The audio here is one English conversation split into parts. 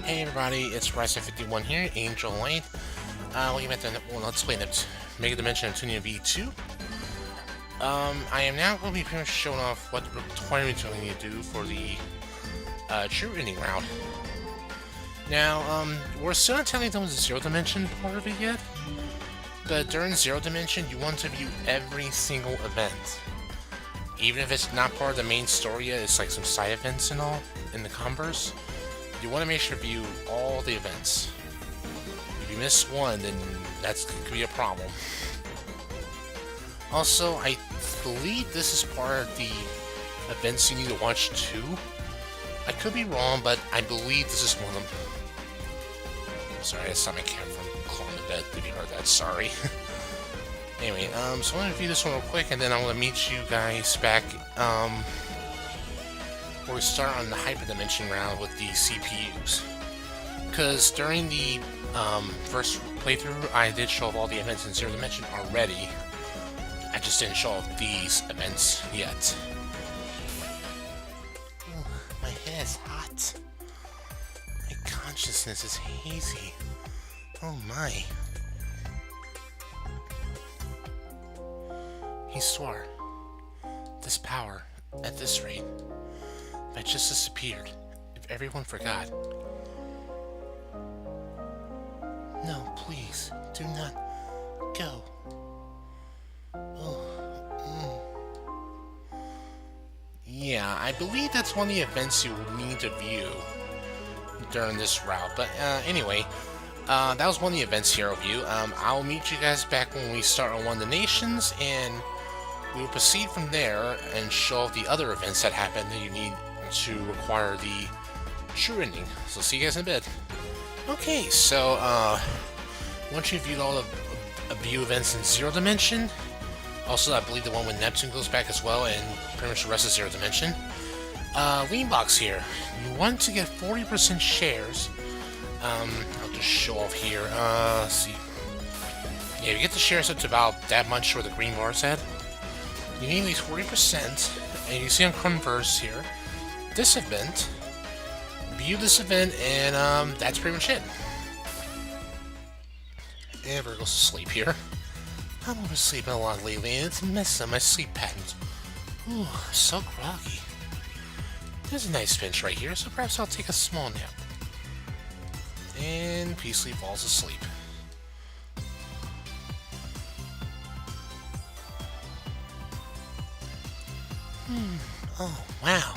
Hey everybody, it's Ryzen51 here, Angel Light. Welcome back to Let's Play Megadimension Neptunia V2. I am now going to be pretty much showing off what requirements we need to do for the true ending route. Now, we're still not telling them the Zero Dimension part of it yet, but during Zero Dimension, you want to view every single event. Even if it's not part of the main story yet, it's like some side events and all in the Converse. You want to make sure to view all the events. If you miss one, then that could be a problem. Also, I believe this is part of the events you need to watch too. I could be wrong, but I believe this is one of them. Sorry, I stopped my camera from calling to bed if you heard that, sorry. Anyway, so I'm going to review this one real quick, and then I'm going to meet you guys back, where we start on the Hyperdimension round with the CPUs. Because during the first playthrough, I did show off all the events in Zero Dimension already. I just didn't show off these events yet. Oh, my head is hot. My consciousness is hazy. Oh my. Histoire. This power, at this rate, if I just disappeared, if everyone forgot. No, please, do not go. Oh, Yeah, I believe that's one of the events you will need to view during this route. But anyway, that was one of the events here I'll view. I'll meet you guys back when we start on one of the nations, and we will proceed from there and show off the other events that happen that you need to require the true ending. So see you guys in a bit. Okay, so once you've viewed all the view events in Zero Dimension, also I believe the one with Neptune goes back as well, and pretty much the rest of Zero Dimension. Leanbox here. You want to get 40% shares. I'll just show off here. Let's see. Yeah, you get the shares up to about that much where the green bar is at. You need at least 40%, and you see on Converse here, this event, view this event, and that's pretty much it. And Vert goes to sleep here. I'm oversleeping a lot lately, and it's messing up my sleep patterns. Ooh, I'm so groggy. There's a nice bench right here, so perhaps I'll take a small nap. And peacefully falls asleep. Oh, wow.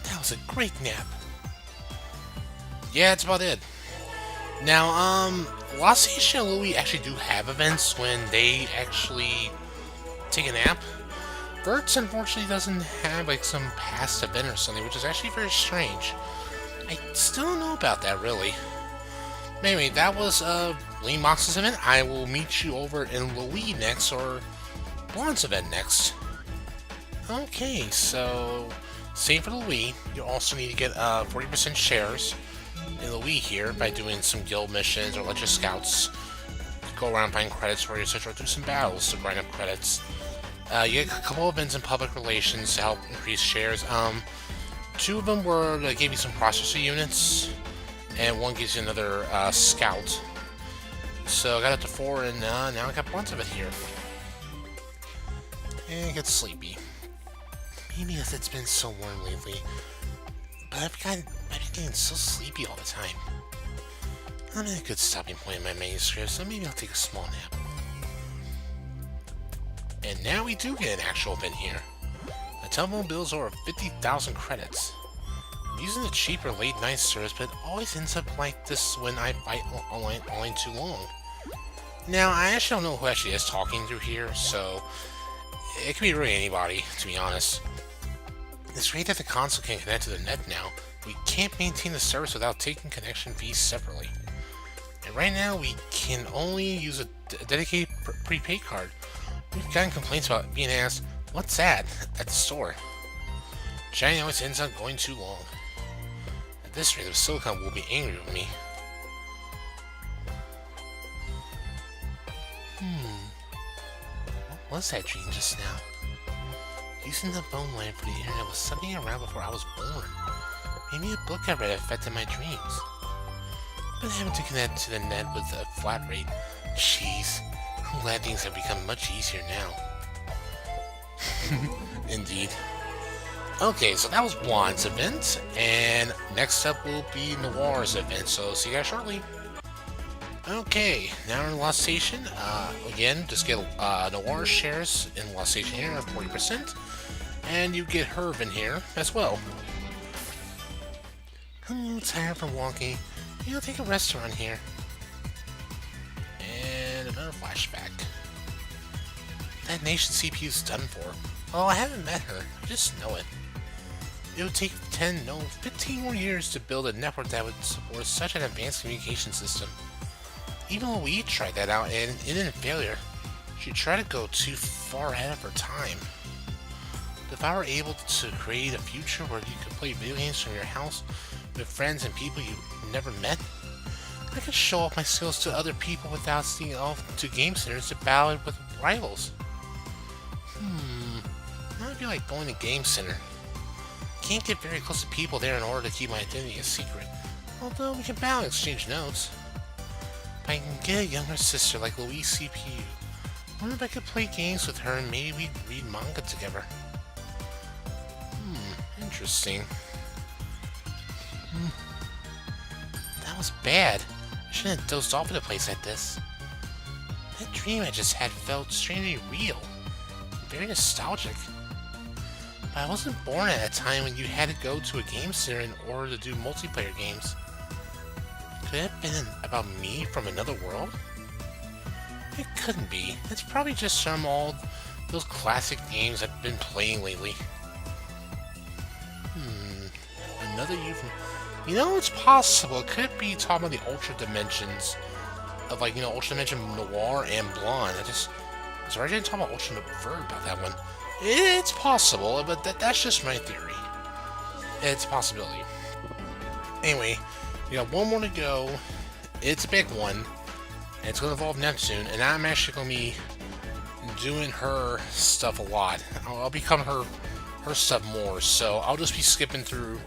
That was a great nap. Yeah, that's about it. Now, Lastation and Lowee actually do have events when they actually take a nap. Vert, unfortunately, doesn't have, like, some past event or something, which is actually very strange. I still don't know about that, really. Anyway, that was, Leanbox's event. I will meet you over in Lowee next, or Blanc's event next. Okay, so same for the Lowee. You also need to get 40% shares in the Lowee here by doing some guild missions or let your scouts go around buying credits for you, etc. Do some battles to grind up credits. You get a couple events in public relations to help increase shares. Two of them were that gave you some processor units, and one gives you another scout. So I got up to 4, and now I got bunch of it here. And get sleepy. Maybe because it's been so warm lately, but I've been getting so sleepy all the time. I'm at a good stopping point in my manuscript, so maybe I'll take a small nap. And now we do get an actual event here. The telephone bills over 50,000 credits. I'm using the cheaper late night service, but it always ends up like this when I fight online too long. Now, I actually don't know who actually is talking through here, so it could be really anybody, to be honest. It's great that the console can connect to the net now. We can't maintain the service without taking connection fees separately. And right now, we can only use a dedicated prepaid card. We've gotten complaints about being asked, "What's that?" at the store. Johnny always ends up going too long. At this rate, the Silicon will be angry with me. What was that dream just now? Using the phone line for the internet was something around before I was born. Maybe a book I read affected my dreams. Been having to connect to the net with a flat rate. Jeez, I'm glad things have become much easier now. Indeed. Okay, so that was Juan's event, and next up will be Noire's event, so see you guys shortly. Okay, now we're in Lastation. Again, just get Noire shares in Lastation here of 40%, and you get Herb in here as well. I'm tired from walking. Maybe I'll take a rest around here. And another flashback. That nation CPU's done for. Oh, I haven't met her. I just know it. It would take 15 more years to build a network that would support such an advanced communication system. Even Lowee tried that out and it ended in failure. She tried to go too far ahead of her time. If I were able to create a future where you could play video games from your house with friends and people you never met, I could show off my skills to other people without sneaking off to game centers to battle with rivals. That would be like going to Game Center. Can't get very close to people there in order to keep my identity a secret. Although we can battle and exchange notes. If I can get a younger sister like Lowee CPU, I wonder if I could play games with her and maybe we'd read manga together. Interesting. That was bad. I shouldn't have dozed off in a place like this. That dream I just had felt strangely real. Very nostalgic. But I wasn't born at a time when you had to go to a game center in order to do multiplayer games. Could it have been about me from another world? It couldn't be. It's probably just from all those classic games I've been playing lately. Another you from... You know, it's possible. It could be talking about the Ultra Dimensions of, like, you know, Ultra Dimension Noire and Blanc. I already talking about Ultra Vert about that one. It's possible, but that's just my theory. It's a possibility. Anyway, we got one more to go. It's a big one. And it's going to involve Neptune, and I'm actually going to be doing her stuff a lot. I'll become her stuff more, so I'll just be skipping through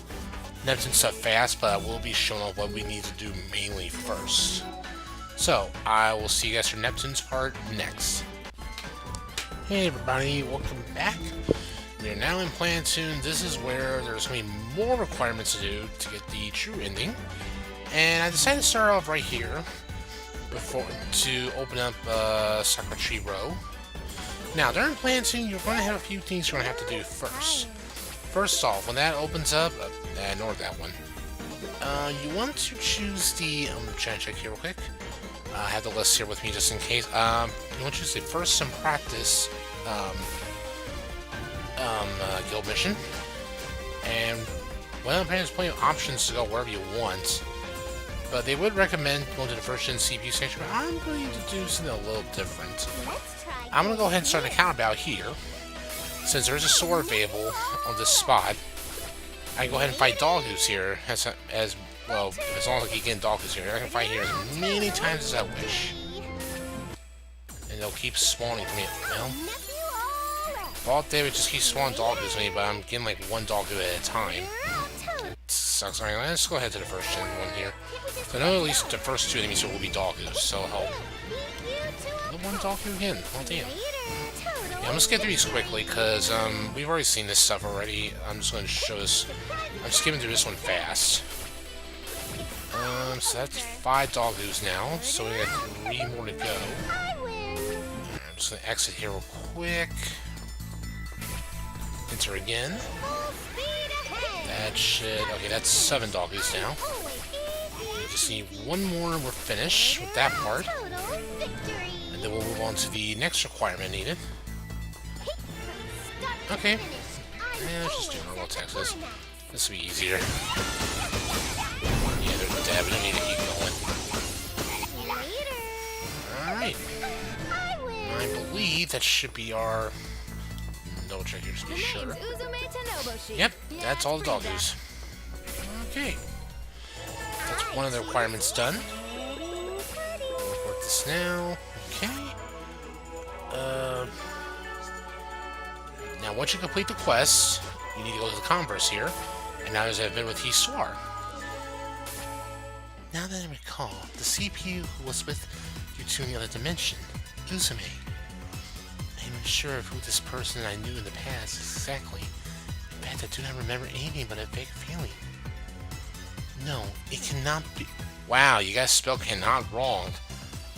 Neptune stuff fast, but I will be showing off what we need to do mainly first. So, I will see you guys for Neptune's part next. Hey everybody, welcome back. We are now in Planeptune. This is where there's going to be more requirements to do to get the true ending. And I decided to start off right here to open up Sakura Tree Row. Now, during Planeptune, you're going to have a few things you're going to have to do first. First off, when that opens up, ignore that one. You want to choose the, I'm trying to check here real quick. I have the list here with me just in case. You want to choose the first some practice guild mission. And well, there's plenty of options to go wherever you want. But they would recommend going to the first gen CPU section, but I'm going to do something a little different. I'm going to go ahead and start an account about here. Since there's a sword available on this spot, I can go ahead and fight Dogoos here, as well, as long as I keep getting Dogoos here. I can fight here as many times as I wish. And they'll keep spawning for me. Well, Vault David just keeps spawning Dogoos for me, but I'm getting like one Dogoo at a time. It sucks. Alright, let's go ahead to the first gen one here. So I know at least the first two enemies will be Dogoos, so I'll help. One Dogoo again. Oh damn. Yeah, I'm gonna skip through these quickly because we've already seen this stuff already. I'm just going to show this. I'm skipping through this one fast. So that's 5 Dogoos now. So we got 3 more to go. I'm just gonna exit here real quick. Enter again. That should. Okay, that's 7 Dogoos now. We just need one more and we're finished with that part. And then we'll move on to the next requirement needed. Okay. Yeah, let's just do normal Texas. This will be easier. Yeah, they're dead. We don't need to keep going. Alright. I believe that should be our... Double check here just to be sure. Yep, that's all the Dogoos. Okay. That's one of the requirements done. Report this now. Okay. Now, once you complete the quest, you need to go to the Converse here, And now there's an event with Histoire. Now that I recall, the CPU who was with you two in the other dimension, Uzume. I'm unsure of who this person I knew in the past is exactly. In fact, I do not remember anything but a vague feeling. No, it cannot be. Wow, you guys spelled cannot wrong.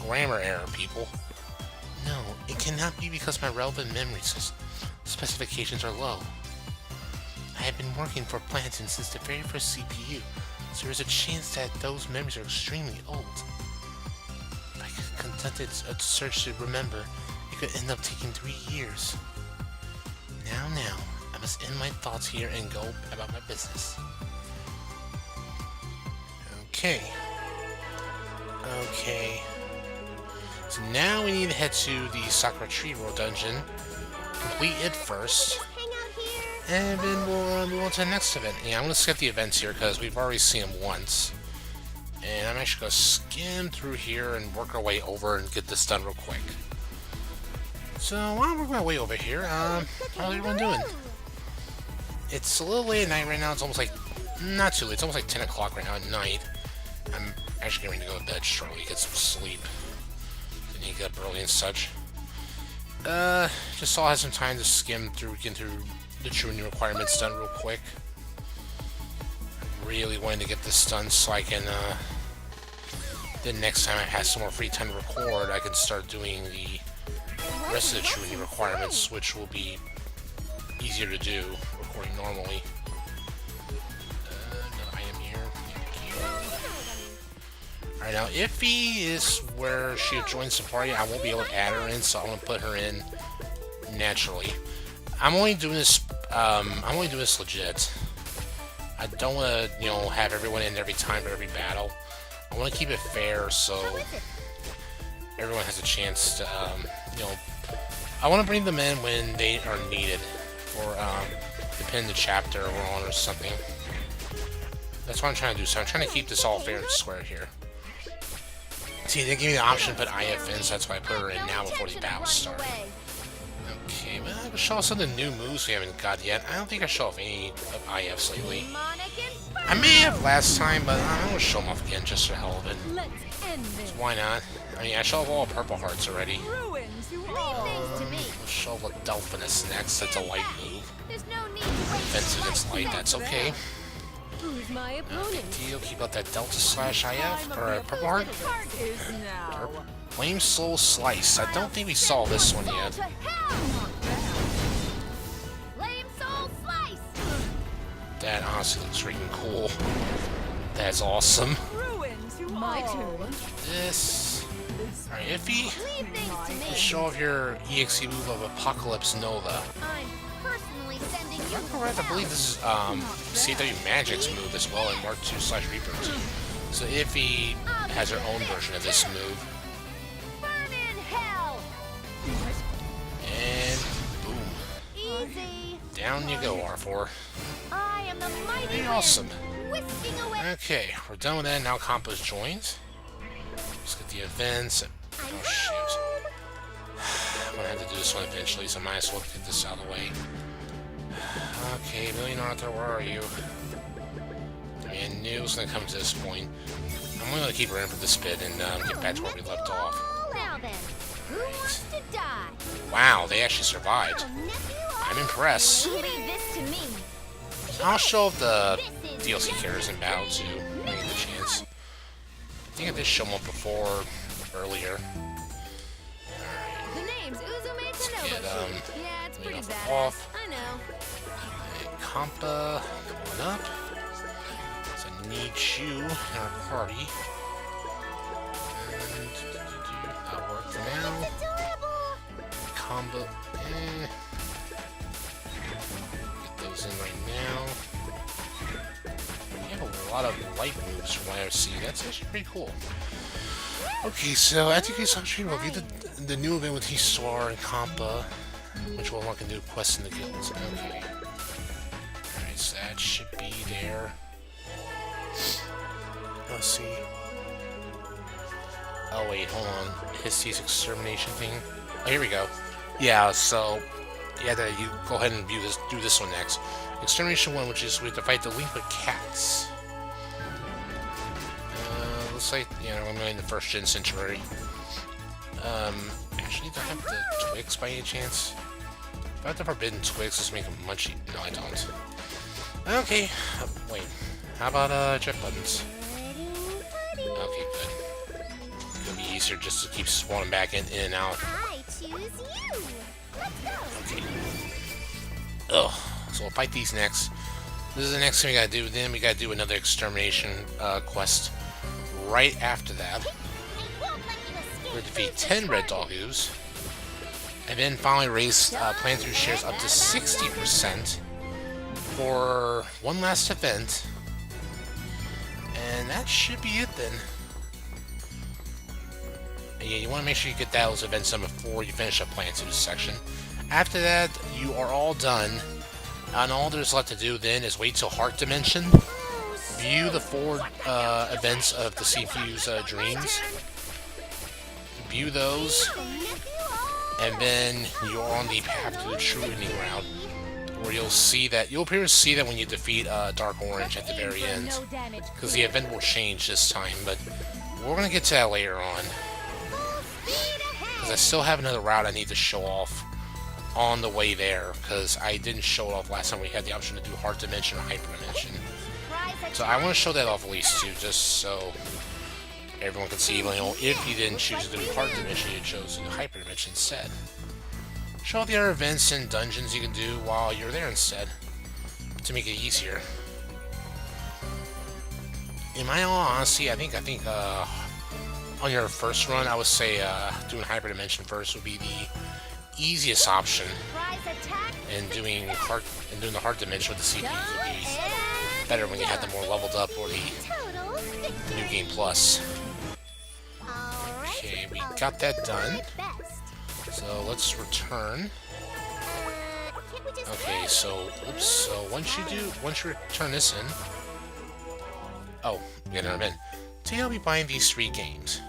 Grammar error, people. No, it cannot be because my relevant memory specifications are low. I have been working for Planeptune since the very first CPU, so there is a chance that those memories are extremely old. If I conducted a search to remember, it could end up taking 3 years. Now, I must end my thoughts here and go about my business. Okay. So now we need to head to the Sakura Tree Row dungeon, complete it first, and then we'll move on to the next event. Yeah, I'm going to skip the events here because we've already seen them once. And I'm actually going to skim through here and work our way over and get this done real quick. So while I'm working my way over here, how's everyone doing? It's a little late at night right now. It's almost like, not too late, it's almost like 10 o'clock right now at night. I'm actually getting ready to go to bed shortly, get some sleep. Didn't need to get up early and such. Just so I have some time to skim through, get through the true requirements done real quick. Really wanted to get this done so I can, then next time I have some more free time to record, I can start doing the rest of the true requirements, which will be easier to do, recording normally. Another item here. Alright, now Iffy is where she joins the party. I won't be able to add her in, so I'm gonna put her in naturally. I'm only doing this legit. I don't want to, have everyone in every time for every battle. I want to keep it fair so everyone has a chance to, I want to bring them in when they are needed, or depending the chapter we're on or something. That's what I'm trying to do. So I'm trying to keep this all fair and square here. See, they gave me the option to put IF in, so that's why I put her in now before the battle start. Okay, well, I'll show off some of the new moves we haven't got yet. I don't think I show off any of IFs lately. I may have last time, but I'm going to show them off again just for the hell of it. So why not? I mean, I show off all purple hearts already. We'll show off Delphinus next. That's a light move. Defense against light, that's okay. Big deal. Keep out that Delta slash IF, or purple heart. Flame Soul Slice. I don't think we saw this one yet. That honestly looks freaking cool. That's awesome. My turn. This. Alright, Iffy. Show off your EXE move of Apocalypse Nova. Correct, I believe this is CW Magic's move as well in Mark 2/Reaper 2. So Iffy has her own version of this move. And boom. Down you go, R4. Pretty awesome. Okay, we're done with that. Now Compass joins. Let's get the events. Oh shoot. I'm gonna have to do this one eventually, so I might as well get this out of the way. Okay, Million Arthur, where are you? I mean, I knew it was gonna come to this point. I'm gonna keep her in for this bit and get back to where we left off. Wow, they actually survived. I'm impressed. I'll show off the DLC characters in battle too, when I get the chance. I think I did show them up before, earlier. Let's get, off. Compa going up. So I need you in our party. And that worked for now. Combo. Get those in right now. We have a lot of light moves from what I see. That's actually pretty cool. Okay, so I think I saw Tree Row review the new event with Histoire and Compa, which one can do quests in the guilds. Okay. Alright, so that should be there. Let's see. Oh wait, hold on. Histy's extermination thing. Oh, here we go. Yeah, so yeah, you go ahead and do this one next. Extermination 1, which is we have to fight the delinquent cats. Looks like, you know, I'm in the first gen century. Actually, do I have the twigs by any chance? If I have the forbidden twigs, let's make them munchy. No, I don't. Okay, wait. How about jet buttons? Okay, good. It'll be easier just to keep spawning back in and out. I choose you. Let's go. Okay. Ugh. So we'll fight these next. This is the next thing we gotta do. Then we gotta do another extermination quest right after that. We're to defeat 10 red Dogoos. And then finally raise Planeptune shares up to 60% for one last event. And that should be it then. And yeah, you want to make sure you get those events done before you finish up Planeptune's section. After that, you are all done. And all there's left to do then is wait till Heart Dimension. View the 4 events of the CPU's dreams. View those. And then you're on the path to the true ending route. Where you'll see that, you'll appear to see that when you defeat Dark Orange at the very end. Because the event will change this time, but we're going to get to that later on. Because I still have another route I need to show off on the way there, because I didn't show it off last time we had the option to do Heart Dimension or Hyperdimension. So I want to show that off at least too, just so everyone can see, you know, if you didn't choose to do Heart Dimension, you chose to do Hyperdimension instead. Show all the other events and dungeons you can do while you're there instead, to make it easier. In my all honesty, I think on your first run, I would say doing Hyperdimension first would be the easiest option, and doing the Heart Dimension with the CPUs would be better when you have them more leveled up, or the New Game Plus. Okay, we got that done. So let's return. Okay, so oops. So once you return this in, oh, get another event. Today I'll be buying these 3 games.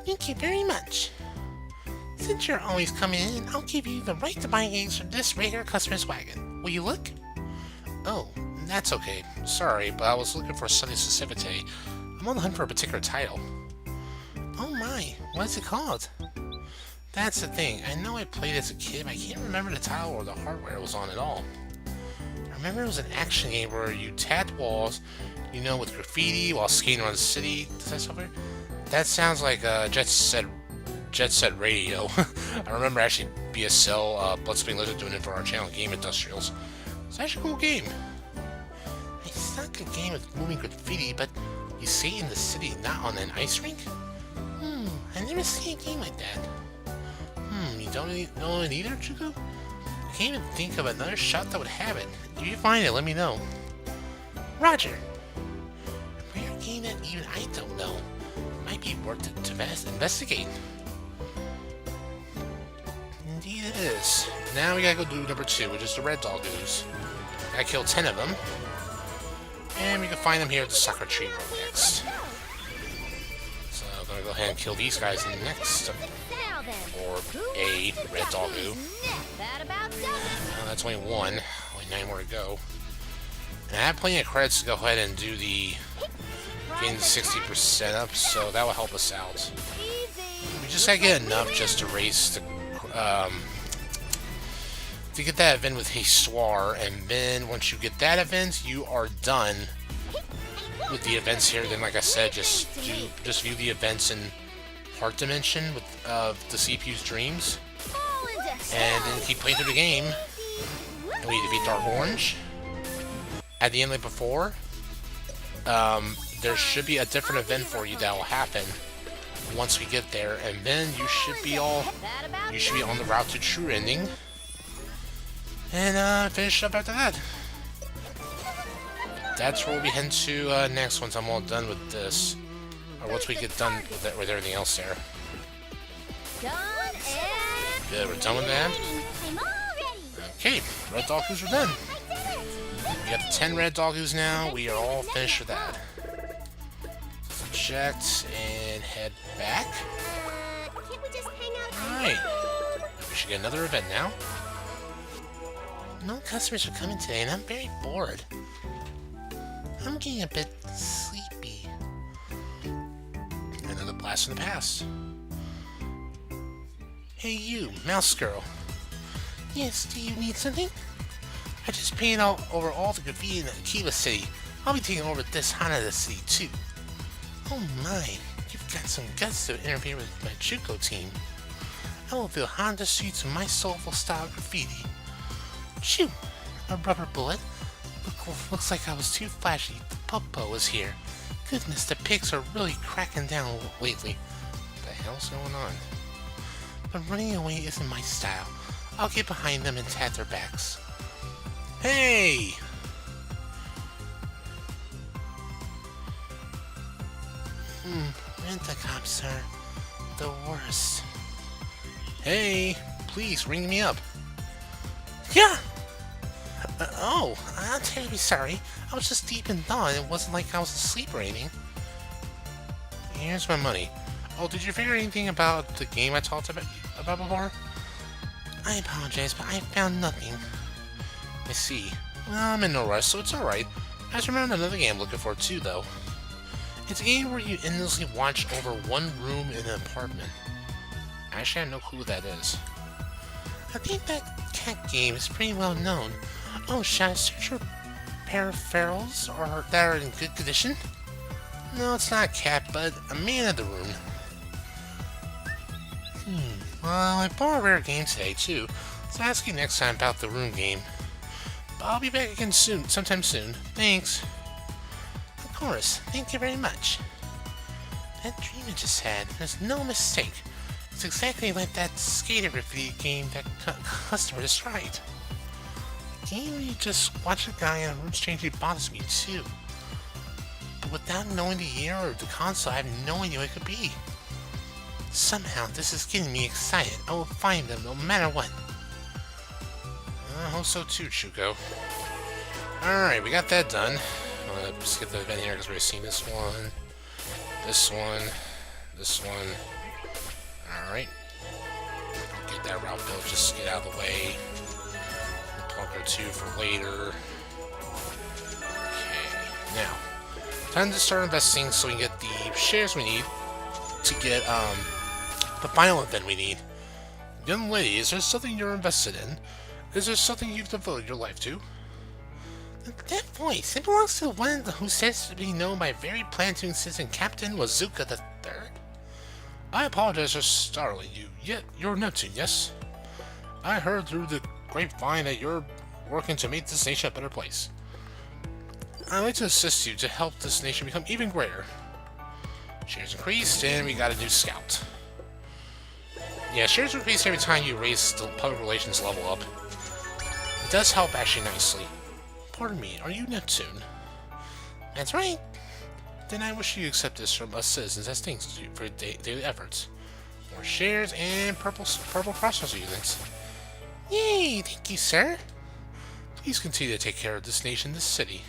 Thank you very much. Since you're always coming in, I'll give you the right to buy games from this regular customer's wagon. Will you look? Oh, that's okay. Sorry, but I was looking for something specific today. I'm on the hunt for a particular title. Oh my, what is it called? That's the thing. I know I played as a kid, but I can't remember the title or the hardware it was on at all. I remember it was an action game where you tapped walls, you know, with graffiti while skating around the city. Does that sound weird? That sounds like Jet Set Radio. I remember actually BSL, Bloodspring Lizard doing it for our channel, Game Industrials. It's actually a cool game. It's not a game with moving graffiti, but you skate in the city, not on an ice rink? I've never seen a game like that. You don't know it either, Chuku? I can't even think of another shop that would have it. If you find it, let me know. Roger. A rare game that even I don't know. Might be worth it to investigate. Indeed it is. Now we gotta go do number 2, which is the red Dogoos. Gotta kill 10 of them. And we can find them here at the Sakura Tree Row next. So I'm gonna go ahead and kill these guys next. Or a red Dogoo. That's only 1. Only 9 more to go. And I have plenty of credits to go ahead and do the getting the 60% up, so that will help us out. We just gotta get enough just to raise the to get that event with Histoire, and then once you get that event, you are done with the events here. Then, like I said, just view the events in Heart Dimension with the CPU's dreams, and then keep playing through the game. And we defeat Dark Orange. At the end, like before, there should be a different event for you that will happen once we get there, and then you should be on the route to true ending, and finish up after that. That's where we'll be heading to next once I'm all done with this, or once we get done with everything else there. Good, we're done with that. Okay, red Dogoos are done. We got the 10 red Dogoos now. We are all finished with that. Eject and head back. Alright. We should get another event now. No customers are coming today, and I'm very bored. I'm getting a bit sleepy. Another blast from the past. Hey you, mouse girl. Yes, do you need something? I just painted over all the graffiti in Akiva City. I'll be taking over this Hanada City too. Oh my, you've got some guts to interfere with my Juko team. I will fill Honda streets with my soulful style graffiti. Shoo! A rubber bullet? Looks like I was too flashy. The Popo was here. Goodness, the pigs are really cracking down lately. What the hell's going on? But running away isn't my style. I'll get behind them and tat their backs. Hey! Rent-a-cops are the worst. Hey, please ring me up. Yeah! Oh, I'm terribly sorry. I was just deep in thought. It wasn't like I was asleep or anything. Here's my money. Oh, did you figure anything about the game I talked about before? I apologize, but I found nothing. I see. Well, I'm in no rush, so it's alright. I just remembered another game I'm looking for too, though. It's a game where you endlessly watch over one room in an apartment. Actually, I have no clue what that is. I think that cat game is pretty well known. Oh, should I search for peripherals or that are in good condition? No, it's not a cat, but a man of the room. Well, I bought a rare game today, too, so I'll ask you next time about the room game. But I'll be back again soon, sometime soon. Thanks. Of course, thank you very much. That dream I just had, there's no mistake. It's exactly like that skater graffiti game that customer described. A game where you just watch a guy in a room strangely bothers me, too. But without knowing the year or the console, I have no idea what it could be. Somehow, this is getting me excited. I will find them no matter what. I hope so too, Shuko. Alright, we got that done. I'm gonna skip the event here because we've seen this one. This one. This one. Alright. I'll get that route built, just get out of the way. Plug or two for later. Okay, now. Time to start investing so we can get the shares we need to get, the final event we need. Young lady, is there something you're invested in? Is there something you've devoted your life to? That voice, it belongs to the one who says to be known by very Planeptune citizen Captain Wazuka the Third. I apologize for startling you, yet you're Neptune, yes? I heard through the grapevine that you're working to make this nation a better place. I'd like to assist you to help this nation become even greater. Shares increased, and we got a new scout. Yeah, shares increase every time you raise the public relations level up. It does help actually nicely. Pardon me, are you Neptune? That's right. Then I wish you accept this from us citizens as thanks to you for your daily efforts. More shares and purple processor units. Yay, thank you, sir. Please continue to take care of this nation, this city.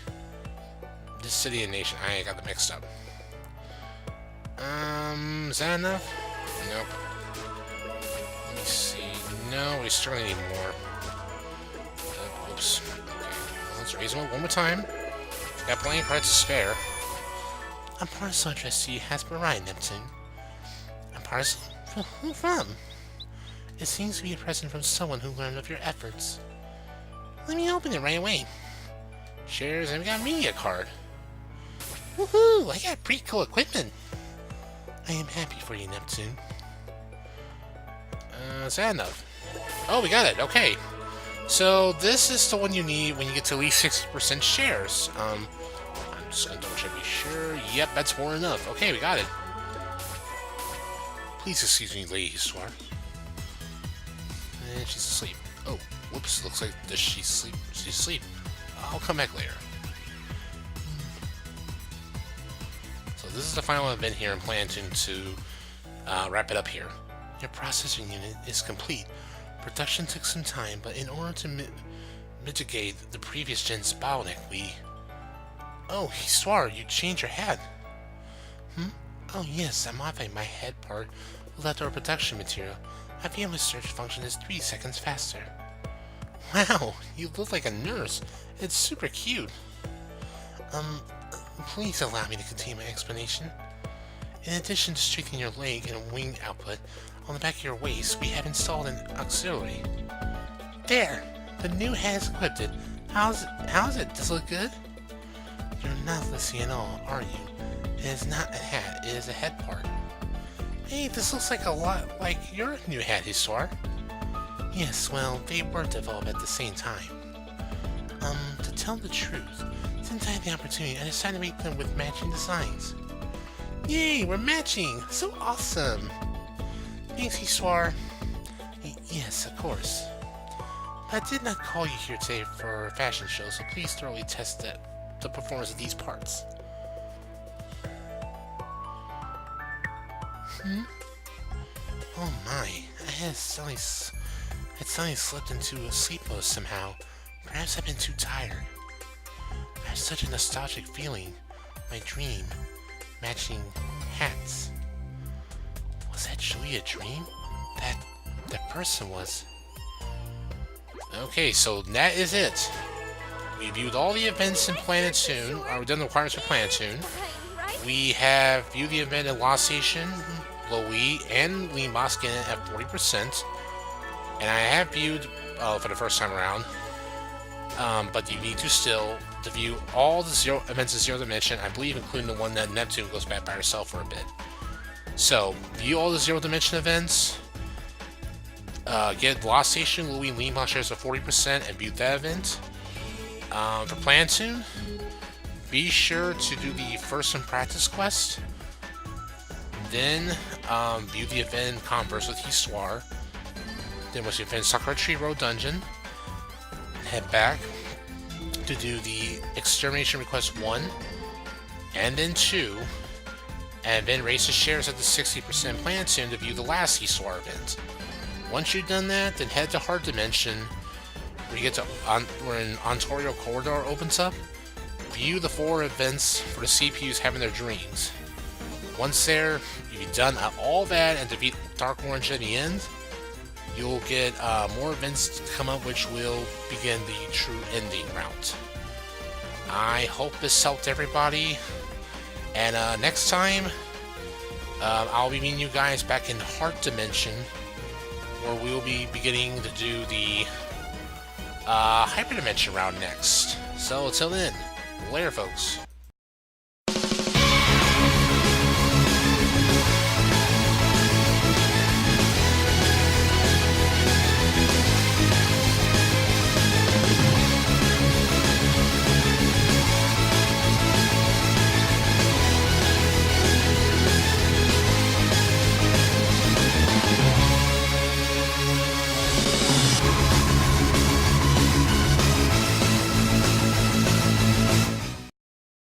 This city and nation, I got them mixed up. Is that enough? Nope. Let me see. No, we still need more. Oops. Okay. Well, let's raise them up one more time. Got plenty of cards to spare. A parcel addressed to you has been arrived, Neptune. A parcel? Who from? It seems to be a present from someone who learned of your efforts. Let me open it right away. Shares, and we got a media card. Woohoo! I got pretty cool equipment. I am happy for you, Neptune. Is that enough? Oh, we got it. Okay. So this is the one you need when you get to at least 60% shares. I'm just gonna double check to be sure. Yep, that's more than enough. Okay, we got it. Please excuse me, Lady Histoire. And she's asleep. Oh, whoops. Looks like does she sleep? She's asleep. I'll come back later. So this is the final event here in Planeptune to wrap it up here. Your processing unit is complete. Production took some time, but in order to mitigate the previous gen's bottleneck, we... Oh, Histoire, you changed your head. Oh yes, I modified my head part with leftover production material. My family search function is 3 seconds faster. Wow, you look like a nurse. It's super cute. Please allow me to continue my explanation. In addition to strengthening your leg and wing output, on the back of your waist, we have installed an auxiliary. There! The new hat is equipped. How's it? Does it look good? You're not listening at all, are you? It is not a hat, it is a head part. Hey, this looks like a lot like your new hat, Histoire. Yes, well, they were developed at the same time. To tell the truth, since I had the opportunity, I decided to make them with matching designs. Yay, we're matching! So awesome! Thanks, Histoire. Yes, of course. But I did not call you here today for a fashion show, so please thoroughly test the performance of these parts. Oh my, I had suddenly slipped into a sleep mode somehow. Perhaps I've been too tired. I have such a nostalgic feeling. My dream. Matching hats. Was that truly a dream? That person was... Okay, so that is it. We viewed all the events in Planeptune, or we've done the requirements for Planeptune. We have viewed the event in Lastation, Lowee, and Leanbox at 40%. And I have viewed, for the first time around, but you need to still to view all the events in Zero Dimension, I believe including the one that Neptune goes back by herself for a bit. So, view all the Zero Dimension events, get Lastation, Lowee, and Leanbox shares of 40%, and view that event. For Planeptune, be sure to do the first and practice quest, then view the event Converse with Histoire, then once you finish Sakura Tree Row dungeon, head back to do the Extermination Request 1, and then 2, and then raise the shares at the 60% Planeptune to view the last Histoire event. Once you've done that, then head to Hyperdimension, where you get to when Ontario Corridor opens up. View the 4 events for the CPUs having their dreams. Once there, you've done all that and defeat Dark Orange at the end, you'll get more events to come up which will begin the true ending route. I hope this helped everybody, and next time I'll be meeting you guys back in Heart Dimension, where we'll be beginning to do the Hyperdimension round next. So until then, later folks.